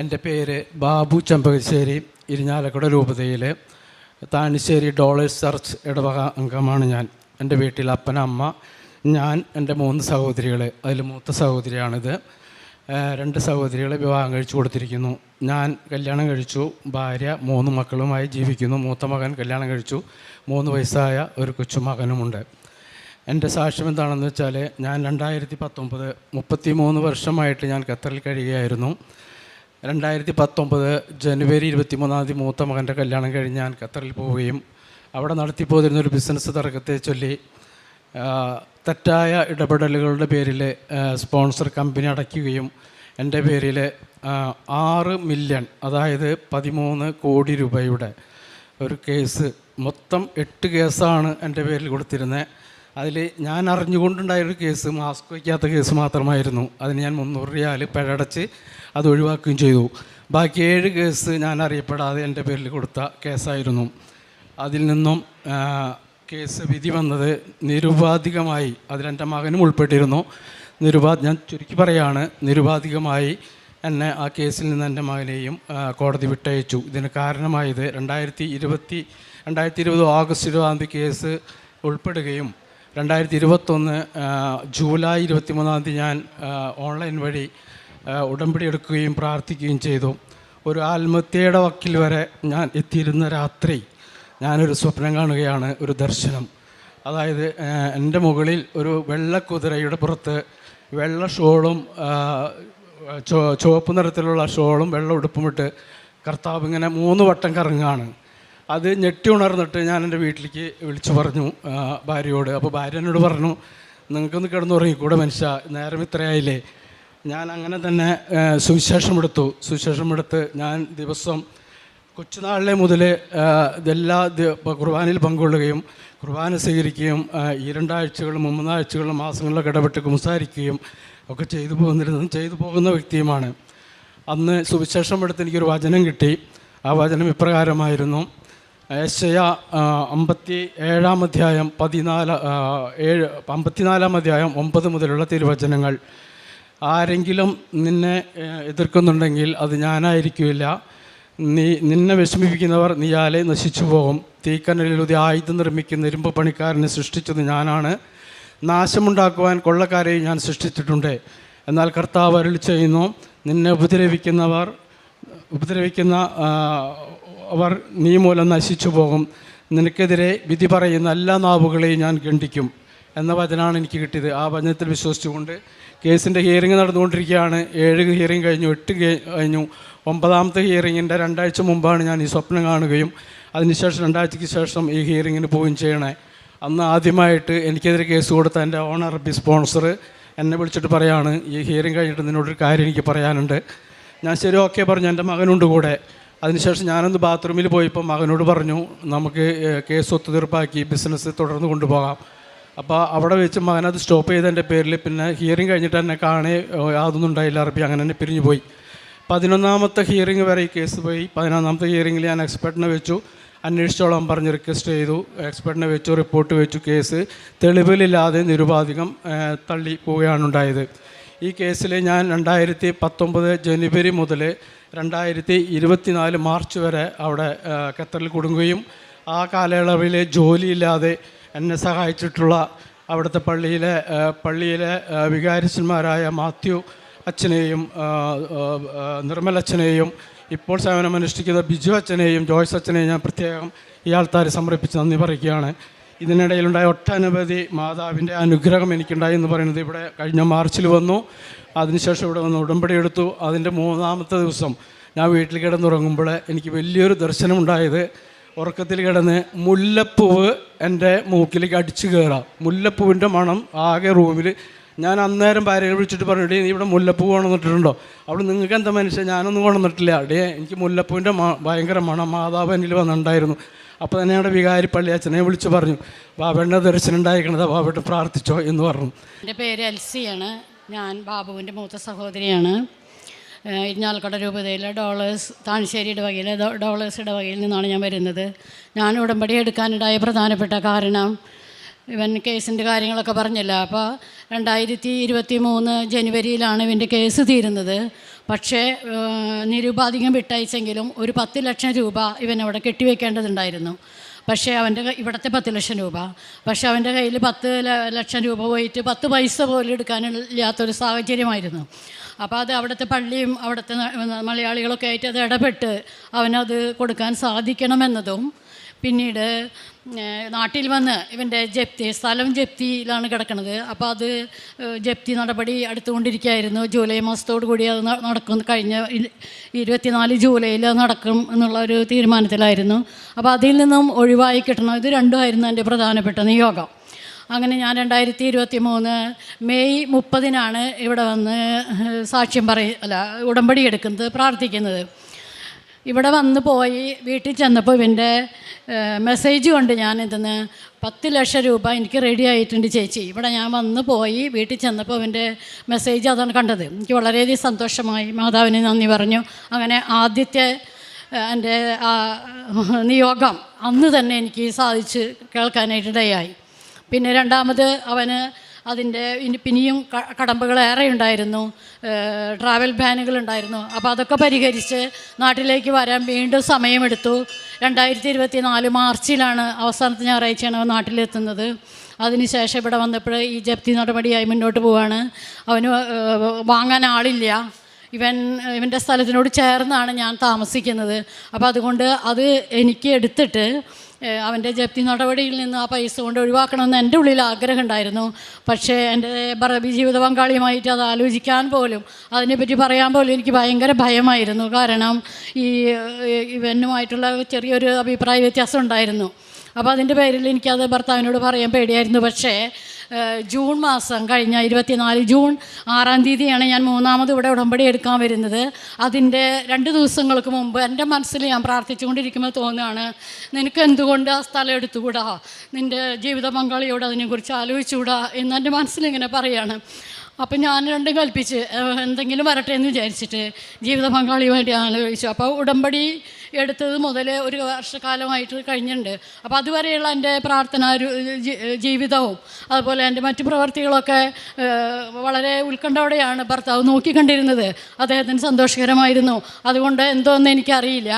എൻ്റെ പേര് ബാബു ചെമ്പകശ്ശേരി, ഇരിഞ്ഞാലക്കുട രൂപതയിൽ താണിശ്ശേരി ഡോളേഴ്സ് ചർച്ച് ഇടവക അംഗമാണ് ഞാൻ. എൻ്റെ വീട്ടിൽ അപ്പന, അമ്മ, ഞാൻ, എൻ്റെ 3 സഹോദരികൾ. അതിൽ മൂത്ത സഹോദരിയാണിത്. 2 സഹോദരികളെ വിവാഹം കഴിച്ചു കൊടുത്തിരിക്കുന്നു. ഞാൻ കല്യാണം കഴിച്ചു, ഭാര്യ 3 മക്കളുമായി ജീവിക്കുന്നു. മൂത്ത മകൻ കല്യാണം കഴിച്ചു, 3 വയസ്സായ ഒരു കൊച്ചുമകനുമുണ്ട്. എൻ്റെ സാക്ഷ്യം എന്താണെന്ന് വെച്ചാൽ, ഞാൻ 2019 33 വർഷമായിട്ട് ഞാൻ ഖത്തറിൽ കഴിയുകയായിരുന്നു. 2019 ജനുവരി 23 മൂത്ത മകൻ്റെ കല്യാണം കഴിഞ്ഞ് ഞാൻ ഖത്തറിൽ പോവുകയും അവിടെ നടത്തിപ്പോതിരുന്നൊരു ബിസിനസ് തർക്കത്തെ ചൊല്ലി തെറ്റായ ഇടപെടലുകളുടെ പേരിൽ സ്പോൺസർ കമ്പനി അടയ്ക്കുകയും എൻ്റെ പേരിൽ 6 മില്യൺ, അതായത് 13 കോടി രൂപയുടെ ഒരു കേസ്, മൊത്തം 8 കേസാണ് എൻ്റെ പേരിൽ കൊടുത്തിരുന്നത്. അതിൽ ഞാൻ അറിഞ്ഞുകൊണ്ടുണ്ടായൊരു കേസ് മാസ്ക് വയ്ക്കാത്ത കേസ് മാത്രമായിരുന്നു. അതിന് ഞാൻ 300 റിയാൽ പിഴടച്ച് അത് ഒഴിവാക്കുകയും ചെയ്തു. ബാക്കി 7 കേസ് ഞാൻ അറിയപ്പെടാതെ എൻ്റെ പേരിൽ കൊടുത്ത കേസായിരുന്നു. അതിൽ നിന്നും കേസ് വിധി വന്നത് നിരുപാധികമായി, അതിലെൻ്റെ മകനും ഉൾപ്പെട്ടിരുന്നു. ഞാൻ ചുരുക്കി പറയാണ്, നിരുപാധികമായി എന്നെ ആ കേസിൽ നിന്ന് എൻ്റെ മകനെയും കോടതി വിട്ടയച്ചു. ഇതിന് കാരണമായത് 2020 ഓഗസ്റ്റ് 20 കേസ് ഉൾപ്പെടുകയും 2021 ജൂലൈ 23 ഞാൻ ഓൺലൈൻ വഴി ഉടമ്പടി എടുക്കുകയും പ്രാർത്ഥിക്കുകയും ചെയ്തു. ഒരു ആത്മഹത്യയുടെ വക്കിൽ വരെ ഞാൻ എത്തിയിരുന്ന രാത്രി ഞാനൊരു സ്വപ്നം കാണുകയാണ്, ഒരു ദർശനം. അതായത് എൻ്റെ മുകളിൽ ഒരു വെള്ളക്കുതിരയുടെ പുറത്ത് വെള്ള ഷോളും ചുവപ്പ് നിറത്തിലുള്ള ഷോളും വെള്ള ഉടുപ്പുമിട്ട് കർത്താവ് ഇങ്ങനെ 3 വട്ടം കറങ്ങുകയാണ്. അത് ഞെട്ടി ഉണർന്നിട്ട് ഞാൻ എൻ്റെ വീട്ടിലേക്ക് വിളിച്ചു പറഞ്ഞു ഭാര്യയോട്. അപ്പോൾ ഭാര്യ എന്നോട് പറഞ്ഞു, നിങ്ങൾക്കൊന്ന് കിടന്നുറങ്ങിക്കൂടെ മനുഷ്യ, നേരം ഇത്രയായില്ലേ. ഞാൻ അങ്ങനെ തന്നെ സുവിശേഷമെടുത്ത് ഞാൻ ദിവസം കൊച്ചുനാളിലെ മുതൽ കുർബാനയിൽ പങ്കുകൊള്ളുകയും കുർബാന സ്വീകരിക്കുകയും 2 ആഴ്ചകളും 3 ആഴ്ചകളും മാസങ്ങളിലൊക്കെ ഇടപെട്ട് സംസാരിക്കുകയും ഒക്കെ ചെയ്തു പോകുന്ന വ്യക്തിയുമാണ്. അന്ന് സുവിശേഷമെടുത്ത് എനിക്കൊരു വചനം കിട്ടി. ആ വചനം ഇപ്രകാരമായിരുന്നു: യെശയ്യാ 57 അധ്യായം 54 അധ്യായം 9 മുതലുള്ള തിരുവചനങ്ങൾ. ആരെങ്കിലും നിന്നെ എതിർക്കുന്നുണ്ടെങ്കിൽ അത് ഞാനായിരിക്കില്ല. നിന്നെ വിഷമിപ്പിക്കുന്നവർ നീയാലെ നശിച്ചു പോകും. തീക്കനലിലൂടെ ആയുധം നിർമ്മിക്കുന്ന ഇരുമ്പ് പണിക്കാരനെ സൃഷ്ടിച്ചത് ഞാനാണ്. നാശമുണ്ടാക്കുവാൻ കൊള്ളക്കാരെയും ഞാൻ സൃഷ്ടിച്ചിട്ടുണ്ട്. എന്നാൽ കർത്താവ് അരുളി ചെയ്യുന്നു, നിന്നെ ഉപദ്രവിക്കുന്നവർ നീ മൂലം നശിച്ചു പോകും. നിനക്കെതിരെ വിധി പറയുന്ന എല്ലാ നാവുകളെയും ഞാൻ ഖണ്ഡിക്കും എന്ന വചനമാണ് എനിക്ക് കിട്ടിയത്. ആ വചനത്തിൽ വിശ്വസിച്ചുകൊണ്ട് കേസിൻ്റെ ഹിയറിംഗ് നടന്നുകൊണ്ടിരിക്കുകയാണ്. 7 ഹിയറിംഗ് കഴിഞ്ഞു, 8 കഴിഞ്ഞു. 9ാമത്തെ ഹിയറിങ്ങിൻ്റെ 2 ആഴ്ച മുമ്പാണ് ഞാൻ ഈ സ്വപ്നം കാണുകയും അതിനുശേഷം 2 ആഴ്ചയ്ക്ക് ശേഷം ഈ ഹിയറിങ്ങിന് പോവുകയും ചെയ്യണേ. അന്ന് ആദ്യമായിട്ട് എനിക്കെതിരെ കേസ് കൊടുത്ത എൻ്റെ ഓണർ സ്പോൺസർ എന്നെ വിളിച്ചിട്ട് പറയാണ്, ഈ ഹിയറിംഗ് കഴിഞ്ഞിട്ട് നിന്നോടൊരു കാര്യം എനിക്ക് പറയാനുണ്ട്. ഞാൻ ശരി, ഓക്കെ പറഞ്ഞു. എൻ്റെ മകനുണ്ട് കൂടെ. അതിനുശേഷം ഞാനൊന്ന് ബാത്റൂമിൽ പോയപ്പോൾ മകനോട് പറഞ്ഞു, നമുക്ക് കേസ് ഒത്തുതീർപ്പാക്കി ബിസിനസ് തുടർന്ന് കൊണ്ടുപോകാം. അപ്പോൾ അവിടെ വെച്ച് മകനത് സ്റ്റോപ്പ് ചെയ്തതിൻ്റെ പേരിൽ പിന്നെ ഹിയറിംഗ് കഴിഞ്ഞിട്ട് എന്നെ യാതൊന്നും ഉണ്ടായില്ല. അങ്ങനെ തന്നെ പിരിഞ്ഞു പോയി. 11ാമത്തെ ഹിയറിംഗ് വരെ ഈ കേസ് പോയി. 11ാമത്തെ ഹിയറിംഗിൽ ഞാൻ എക്സ്പെർട്ടിനെ വെച്ചു. അന്വേഷിച്ചോളാൻ പറഞ്ഞ് റിക്വസ്റ്റ് ചെയ്തു. എക്സ്പെർട്ടിനെ വെച്ചു, റിപ്പോർട്ട് വെച്ചു. കേസ് തെളിവിലില്ലാതെ നിരുപാധികം തള്ളി പോവുകയാണ് ഉണ്ടായത്. ഈ കേസിൽ ഞാൻ 2019 ജനുവരി മുതൽ 2024 മാർച്ച് വരെ അവിടെ ഖത്തറിൽ കുടുങ്ങുകയും ആ കാലയളവിൽ ജോലിയില്ലാതെ എന്നെ സഹായിച്ചിട്ടുള്ള അവിടുത്തെ പള്ളിയിലെ വികാരിച്ചന്മാരായ മാത്യു അച്ഛനെയും നിർമ്മൽ അച്ഛനെയും ഇപ്പോൾ സേവനമനുഷ്ഠിക്കുന്ന ബിജു അച്ഛനെയും ജോയ്സ് അച്ഛനെയും ഞാൻ പ്രത്യേകം ഈ ആൾക്കാരെ സമർപ്പിച്ച് നന്ദി പറയുകയാണ്. ഇതിനിടയിലുണ്ടായ ഒട്ടനവധി മാതാവിൻ്റെ അനുഗ്രഹം എനിക്കുണ്ടായി എന്ന് പറയുന്നത് ഇവിടെ കഴിഞ്ഞ മാർച്ചിൽ വന്നു. അതിനുശേഷം ഇവിടെ വന്ന് ഉടമ്പടി എടുത്തു. അതിൻ്റെ 3ാമത്തെ ദിവസം ഞാൻ വീട്ടിൽ കിടന്നുറങ്ങുമ്പോൾ എനിക്ക് വലിയൊരു ദർശനമുണ്ടായത്, ഉറക്കത്തിൽ കിടന്ന് മുല്ലപ്പൂവ് എൻ്റെ മൂക്കിലേക്ക് അടിച്ചു കയറാം. മുല്ലപ്പൂവിൻ്റെ മണം ആകെ റൂമിൽ. ഞാൻ അന്നേരം ഭാര്യയെ വിളിച്ചിട്ട് പറഞ്ഞു, നീ ഇവിടെ മുല്ലപ്പൂ കൊണ്ടുവന്നിട്ടുണ്ടോ? അവിടെ നിങ്ങൾക്ക് എന്താ മനുഷ്യൻ, ഞാനൊന്നും കൊണ്ടുവന്നിട്ടില്ല. എനിക്ക് മുല്ലപ്പൂവിൻ്റെ ഭയങ്കര മണം മാതാവ് എന്നിൽ വന്നിട്ടുണ്ടായിരുന്നു. അപ്പോൾ തന്നെ അവിടെ വികാരി പള്ളി അച്ഛനെ വിളിച്ച് പറഞ്ഞു, ബാബയുടെ ദർശനം ഉണ്ടായിരിക്കണത്, ബാബയുടെ പ്രാർത്ഥിച്ചോ എന്ന് പറഞ്ഞു. എൻ്റെ പേര് എൽസിയാണ്. ഞാൻ ബാബുവിൻ്റെ മൂത്ത സഹോദരിയാണ്. ഇരിഞ്ഞാലക്കുട രൂപതയിലെ താണിശ്ശേരി ഇടവകയിലെ ഡോളേഴ്സ് ഇടവകയിൽ നിന്നാണ് ഞാൻ വരുന്നത്. ഞാൻ ഉടമ്പടി എടുക്കാനുണ്ടായ പ്രധാനപ്പെട്ട കാരണം ഇവൻ കേസിൻ്റെ കാര്യങ്ങളൊക്കെ പറഞ്ഞില്ല. അപ്പോൾ 2023 ജനുവരിയിലാണ് ഇവൻ്റെ കേസ് തീരുന്നത്. പക്ഷേ നിരുപാധികം വിട്ടയച്ചെങ്കിലും ഒരു 10 ലക്ഷം രൂപ ഇവനവിടെ കെട്ടിവെക്കേണ്ടതുണ്ടായിരുന്നു. പക്ഷേ ഇവിടുത്തെ 10 ലക്ഷം രൂപ, പക്ഷേ അവൻ്റെ കയ്യിൽ 10 ലക്ഷം രൂപ പോയിട്ട് 10 പൈസ പോലും എടുക്കാനില്ലാത്തൊരു സാഹചര്യമായിരുന്നു. അപ്പോൾ അത് അവിടുത്തെ പള്ളിയും അവിടുത്തെ മലയാളികളൊക്കെ ആയിട്ട് അത് ഇടപെട്ട് അവനത് കൊടുക്കാൻ സാധിക്കണമെന്നതും, പിന്നീട് നാട്ടിൽ വന്ന് ഇവൻ്റെ സ്ഥലം ജപ്തിയിലാണ് കിടക്കുന്നത്. അപ്പോൾ അത് ജപ്തി നടപടി അടുത്തുകൊണ്ടിരിക്കുകയായിരുന്നു. ജൂലൈ മാസത്തോടു കൂടി അത് നടക്കും, കഴിഞ്ഞ 24 ജൂലൈയിൽ നടക്കും എന്നുള്ള ഒരു തീരുമാനത്തിലായിരുന്നു. അപ്പോൾ അതിൽ നിന്നും ഒഴിവായി കിട്ടണം. ഇത് രണ്ടുമായിരുന്നു എൻ്റെ പ്രധാനപ്പെട്ട നിയോഗം. അങ്ങനെ ഞാൻ 2023 മെയ് 30 ഇവിടെ വന്ന് സാക്ഷ്യം ഉടമ്പടി എടുക്കുന്നത്, പ്രാർത്ഥിക്കുന്നത്. ഇവിടെ വന്ന് പോയി വീട്ടിൽ ചെന്നപ്പോൾ ഇവൻ്റെ മെസ്സേജ് കൊണ്ട് ഞാൻ ഇതിന് 10 ലക്ഷം രൂപ എനിക്ക് റെഡി ആയിട്ടുണ്ട് ചേച്ചി. ഇവിടെ ഞാൻ വന്ന് പോയി വീട്ടിൽ ചെന്നപ്പോൾ ഇവൻ്റെ മെസ്സേജ് അതാണ് കണ്ടത്. എനിക്ക് വളരെയധികം സന്തോഷമായി, മാതാവിന് നന്ദി പറഞ്ഞു. അങ്ങനെ ആദ്യത്തെ എൻ്റെ നിയോഗം അന്ന് തന്നെ എനിക്ക് സാധിച്ച് കേൾക്കാനായിട്ടിടയായി. പിന്നെ രണ്ടാമത് അവന് അതിൻ്റെ പിന്നെയും കടമ്പകളേറെ ഉണ്ടായിരുന്നു, ട്രാവൽ ബാനുകളുണ്ടായിരുന്നു. അപ്പോൾ അതൊക്കെ പരിഹരിച്ച് നാട്ടിലേക്ക് വരാൻ വീണ്ടും സമയമെടുത്തു. 2024 മാർച്ചിലാണ് അവസാനത്തെ ഞായറാഴ്ചയാണ് അവൻ നാട്ടിലെത്തുന്നത്. അതിനുശേഷം ഇവിടെ വന്നപ്പോൾ ഈ ജപ്തി നടപടിയായി മുന്നോട്ട് പോവാണ്. അവന് വാങ്ങാൻ ആളില്ല. ഇവൻ്റെ സ്ഥലത്തിനോട് ചേർന്നാണ് ഞാൻ താമസിക്കുന്നത്. അപ്പോൾ അതുകൊണ്ട് അത് എനിക്ക് എടുത്തിട്ട് അവൻ്റെ ജപ്തി നടപടിയിൽ നിന്ന് ആ പൈസ കൊണ്ട് ഒഴിവാക്കണമെന്ന് എൻ്റെ ഉള്ളിൽ ആഗ്രഹം ഉണ്ടായിരുന്നു. പക്ഷേ എൻ്റെ ജീവിത പങ്കാളിയുമായിട്ട് അത് ആലോചിക്കാൻ പോലും, അതിനെപ്പറ്റി പറയാൻ പോലും എനിക്ക് ഭയങ്കര ഭയമായിരുന്നു. കാരണം ഇവനുമായിട്ടുള്ള ചെറിയൊരു അഭിപ്രായ വ്യത്യാസം ഉണ്ടായിരുന്നു. അപ്പോൾ അതിൻ്റെ പേരിൽ എനിക്കത് ഭർത്താവിനോട് പറയാൻ പേടിയായിരുന്നു. പക്ഷേ ജൂൺ മാസം കഴിഞ്ഞ 24 ജൂൺ 6 ഞാൻ മൂന്നാമത് ഇവിടെ ഉടമ്പടി എടുക്കാൻ വരുന്നത്. അതിൻ്റെ 2 ദിവസങ്ങൾക്ക് മുമ്പ് എൻ്റെ മനസ്സിൽ ഞാൻ പ്രാർത്ഥിച്ചുകൊണ്ടിരിക്കുമ്പോൾ തോന്നുകയാണ്, നിനക്ക് എന്തുകൊണ്ട് ആ സ്ഥലം എടുത്തുകൂടാ, നിൻ്റെ ജീവിത പങ്കാളിയോട് അതിനെക്കുറിച്ച് ആലോചിച്ചുകൂടാ എന്നെൻ്റെ മനസ്സിലിങ്ങനെ പറയുകയാണ്. അപ്പം ഞാൻ രണ്ടും കൽപ്പിച്ച് എന്തെങ്കിലും വരട്ടെ എന്ന് വിചാരിച്ചിട്ട് ജീവിത പങ്കാളിയുമായിട്ട് ആലോചിച്ചു. അപ്പോൾ ഉടമ്പടി എടുത്തത് മുതൽ ഒരു വർഷക്കാലമായിട്ട് കഴിഞ്ഞിട്ടുണ്ട്. അപ്പോൾ അതുവരെയുള്ള എൻ്റെ പ്രാർത്ഥന ജീവിതവും അതുപോലെ എൻ്റെ മറ്റു പ്രവർത്തികളൊക്കെ വളരെ ഉത്കണ്ഠയോടെയാണ് ഭർത്താവ് നോക്കിക്കണ്ടിരുന്നത്. അദ്ദേഹത്തിന് സന്തോഷകരമായിരുന്നു. അതുകൊണ്ട് എന്തോന്ന് എനിക്കറിയില്ല.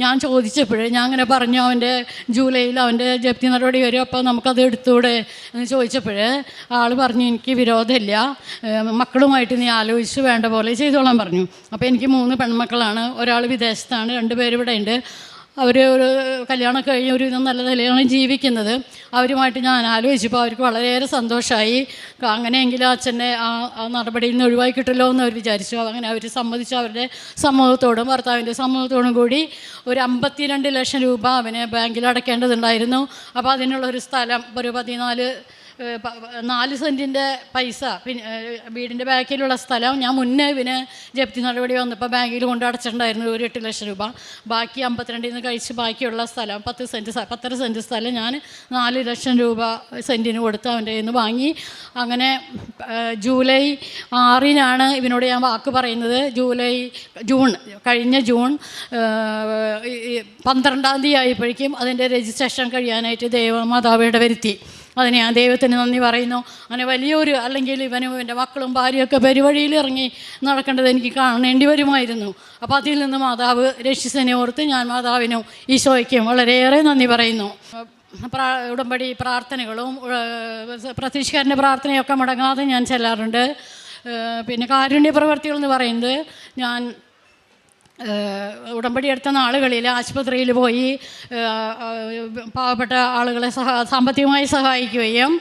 ഞാൻ ചോദിച്ചപ്പോൾ ഞാൻ അങ്ങനെ പറഞ്ഞു, അവൻ്റെ ജൂലൈയിൽ അവൻ്റെ ജപ്തി നടപടി വരും, അപ്പോൾ നമുക്കത് എടുത്തൂടെ എന്ന് ചോദിച്ചപ്പോൾ ആൾ പറഞ്ഞു, എനിക്ക് വിരോധമില്ല, മക്കളുമായിട്ട് നീ ആലോചിച്ച് വേണ്ട പോലെ ചെയ്തോളാൻ പറഞ്ഞു. അപ്പോൾ എനിക്ക് 3 പെൺമക്കളാണ്. ഒരാൾ വിദേശത്താണ്, 2 പേര് ഇവിടെ ഉണ്ട്. അവർ ഒരു കല്യാണം കഴിഞ്ഞ് ഒരു നല്ല നിലയാണ് ജീവിക്കുന്നത്. അവരുമായിട്ട് ഞാൻ ആലോചിച്ചപ്പോൾ അവർക്ക് വളരെയേറെ സന്തോഷമായി. അങ്ങനെയെങ്കിലും അച്ഛനെ ആ നടപടിയിൽ നിന്ന് ഒഴിവാക്കി കിട്ടുമല്ലോ എന്ന് അവർ വിചാരിച്ചു. അങ്ങനെ അവർ സമ്മതിച്ചു. അവരുടെ സമ്മതത്തോടും ഭർത്താവിൻ്റെ സമ്മതത്തോടും കൂടി ഒരു 52 ലക്ഷം രൂപ അവന് ബാങ്കിൽ അടയ്ക്കേണ്ടതുണ്ടായിരുന്നു. അപ്പോൾ അതിനുള്ളൊരു സ്ഥലം, ഒരു 4 സെൻറ്റിൻ്റെ പൈസ, പിന്നെ വീടിൻ്റെ ബാക്കിലുള്ള സ്ഥലം ഞാൻ മുന്നേ ഇവന് ജപ്തി നടപടി വന്നപ്പോൾ ബാങ്കിൽ കൊണ്ട് അടച്ചിട്ടുണ്ടായിരുന്നു ഒരു 8 ലക്ഷം രൂപ. ബാക്കി 52 കഴിച്ച് ബാക്കിയുള്ള സ്ഥലം 10 സെൻറ്റ് സ്ഥലം ഞാൻ 4 ലക്ഷം രൂപ സെൻറ്റിന് കൊടുത്ത് അവൻ്റെ കയ്യിൽ നിന്ന് വാങ്ങി. അങ്ങനെ ജൂലൈ 6 ഇവനോട് ഞാൻ വാക്ക് പറയുന്നത്. കഴിഞ്ഞ ജൂൺ 12 ആയപ്പോഴേക്കും അതിൻ്റെ രജിസ്ട്രേഷൻ കഴിയാനായിട്ട് മാതാവ് വരുത്തി. അതിന് ഞാൻ ദൈവത്തിന് നന്ദി പറയുന്നു. അങ്ങനെ വലിയൊരു, അല്ലെങ്കിൽ ഇവനും എൻ്റെ മക്കളും ഭാര്യയൊക്കെ പെരുവഴിയിൽ ഇറങ്ങി നടക്കേണ്ടത് എനിക്ക് കാണേണ്ടി വരുമായിരുന്നു. അപ്പോൾ അതിൽ നിന്ന് മാതാവ് രക്ഷിച്ചതിനെ ഓർത്ത് ഞാൻ മാതാവിനും ഈശോയ്ക്കും വളരെയേറെ നന്ദി പറയുന്നു. ഉടമ്പടി പ്രാർത്ഥനകളും പ്രതീക്ഷക്കാരൻ്റെ പ്രാർത്ഥനയൊക്കെ മുടങ്ങാതെ ഞാൻ ചെല്ലാറുണ്ട്. പിന്നെ കാരുണ്യ പ്രവർത്തികൾ എന്ന് പറയുന്നത്, ഞാൻ ഉടമ്പടി എടുത്ത നാളുകളിൽ ആശുപത്രിയിൽ പോയി പാവപ്പെട്ട ആളുകളെ സാമ്പത്തികമായി സഹായിക്കുകയും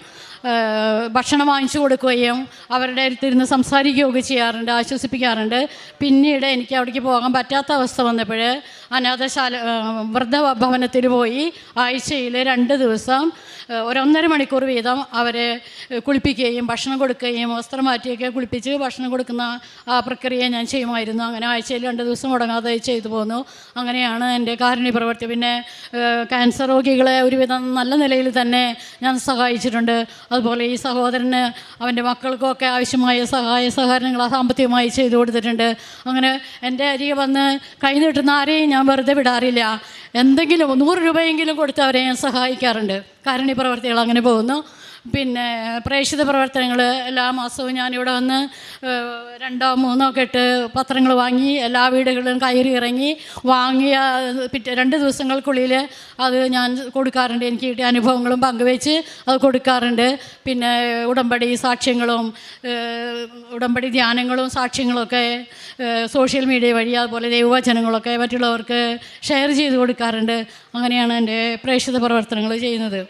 ഭക്ഷണം വാങ്ങിച്ചു കൊടുക്കുകയും അവരുടെ അടുത്തിരുന്ന് സംസാരിക്കുകയൊക്കെ ചെയ്യാറുണ്ട്, ആശ്വസിപ്പിക്കാറുണ്ട്. പിന്നീട് എനിക്ക് അവിടേക്ക് പോകാൻ പറ്റാത്ത അവസ്ഥ വന്നപ്പോൾ വൃദ്ധഭവനത്തിൽ പോയി ആഴ്ചയിൽ 2 ദിവസം 1.5 മണിക്കൂർ വീതം അവരെ കുളിപ്പിക്കുകയും ഭക്ഷണം കൊടുക്കുകയും വസ്ത്രം മാറ്റിയൊക്കെ കുളിപ്പിച്ച് ഭക്ഷണം കൊടുക്കുന്ന ആ പ്രക്രിയ ഞാൻ ചെയ്യുമായിരുന്നു. അങ്ങനെ ആഴ്ചയിൽ 2 ദിവസം മുടങ്ങാതെ ചെയ്തു പോന്നു. അങ്ങനെയാണ് എൻ്റെ കാരുണ്യ പ്രവൃത്തി. പിന്നെ ക്യാൻസർ രോഗികളെ ഒരുവിധം നല്ല നിലയിൽ തന്നെ ഞാൻ സഹായിച്ചിട്ടുണ്ട്. അതുപോലെ ഈ സഹോദരന് അവൻ്റെ മക്കൾക്കൊക്കെ ആവശ്യമായ സഹകരണങ്ങൾ സാമ്പത്തികമായി ചെയ്തു കൊടുത്തിട്ടുണ്ട്. അങ്ങനെ എൻ്റെ അരികെ വന്ന് കൈ നീട്ടുന്ന ആരെയും ഞാൻ വെറുതെ വിടാറില്ല. എന്തെങ്കിലും 100 രൂപയെങ്കിലും കൊടുത്ത് അവരെ ഞാൻ സഹായിക്കാറുണ്ട്. കാരുണ്യ പ്രവർത്തികൾ അങ്ങനെ പോകുന്നു. പിന്നെ പ്രേക്ഷിത പ്രവർത്തനങ്ങൾ എല്ലാ മാസവും ഞാനിവിടെ വന്ന് 2 or 3 കെട്ട് പത്രങ്ങൾ വാങ്ങി എല്ലാ വീടുകളിലും കയറി ഇറങ്ങി വാങ്ങിയ 2 ദിവസങ്ങൾക്കുള്ളിൽ അത് ഞാൻ കൊടുക്കാറുണ്ട്. എനിക്ക് കിട്ടിയ അനുഭവങ്ങളും പങ്കുവെച്ച് അത് കൊടുക്കാറുണ്ട്. പിന്നെ ഉടമ്പടി സാക്ഷ്യങ്ങളും ഉടമ്പടി ധ്യാനങ്ങളും സാക്ഷ്യങ്ങളൊക്കെ സോഷ്യൽ മീഡിയ വഴി അതുപോലെ ദൈവവചനങ്ങളൊക്കെ മറ്റുള്ളവർക്ക് ഷെയർ ചെയ്ത് കൊടുക്കാറുണ്ട്. അങ്ങനെയാണ് എൻ്റെ പ്രേക്ഷിത പ്രവർത്തനങ്ങൾ ചെയ്യുന്നത്.